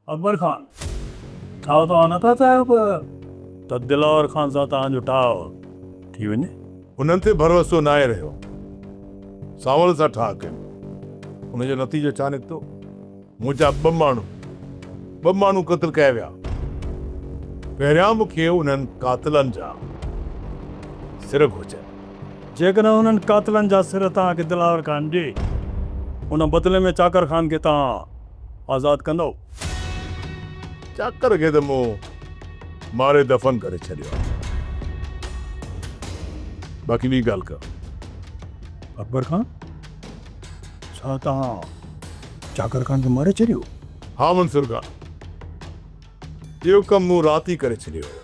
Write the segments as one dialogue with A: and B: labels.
A: अकबर खान ठाव तो नथा चाहियो त दिलौर खान सां तव्हांजो ठाव थी वञे।
B: उन्हनि ते भरोसो न आहे रहियो, सावल सां ठाह कयो। उनजो नतीजो छा निकितो? मुंहिंजा ॿ माण्हू क़त्ल कया विया। पहिरियां मूंखे उन्हनि कातिलनि जा सिर घुरिजनि।
A: जेकॾहिं उन्हनि कातिलनि जा सिर तव्हांखे दिलावर खान ॾे, उन बदिले में चाकर खान खे तव्हां आज़ाद कंदो?
B: चाकर खे त मूं मारे दफ़न करे छॾियो आहे। बाक़ी ॿी ॻाल्हि कर।
A: अकबर खान, छा तव्हां चाकर खान खे मारे छॾियो?
B: हा मंसूर खान, इहो कमु मूं राति ई करे छॾियो हुयो।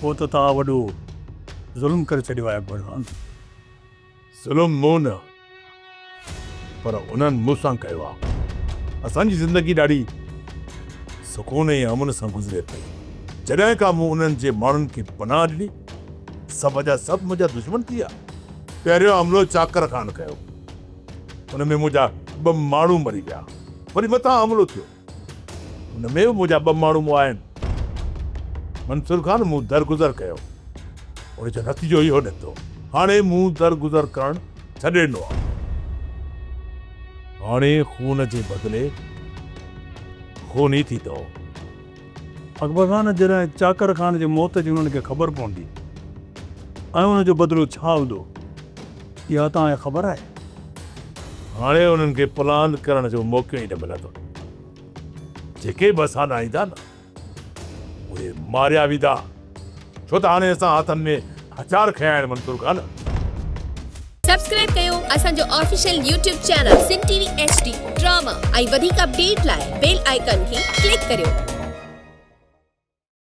A: पोइ त तव्हां वॾो ज़ुल्म करे छॾियो आहे अकबर खान।
B: ज़ुल्म मूं न, पर उन्हनि मूंसां कयो आहे। असांजी ज़िंदगी ॾाढी सुकून ऐं अमन सां गुज़रे पई। जॾहिं खां मूं उन्हनि जे माण्हुनि खे पनाह ॾिनी, सभ जा सभु मुंहिंजा दुश्मन थी विया। पहिरियों हमलो चाकर खान कयो, हुन में मुंहिंजा 2 माण्हू मरी विया। वरी मथां हमलो थियो, हुन में मुंहिंजा 2 माण्हू मुआ आहिनि। मंसूर खान, मूं दरगुज़र कयो, उनजो नतीजो इहो निकितो। हाणे मूं दरगुज़र करणु छॾे ॾिनो आहे। हाणे खून जे बदिले खून ई थींदो।
A: अकबर खान, जॾहिं चाकर खान जे मौत जी उन्हनि खे ख़बर पवंदी ऐं उनजो बदिलो छा हूंदो, इहा तव्हांखे ख़बर आहे?
B: हाणे उन्हनि खे प्लान करण जो मौक़ो ई न मिलंदो। जेके बि असां न ईंदा न, उहे मारिया वेंदा। छो त हाणे असां हथनि में हथियार खया आहिनि मंसूर खान।
C: सब्सक्राइब कयो असांजो official YouTube channel Sindh TV HD drama ऐं वधीक अपडेट लाइ बेल आइकन खे क्लिक करियो।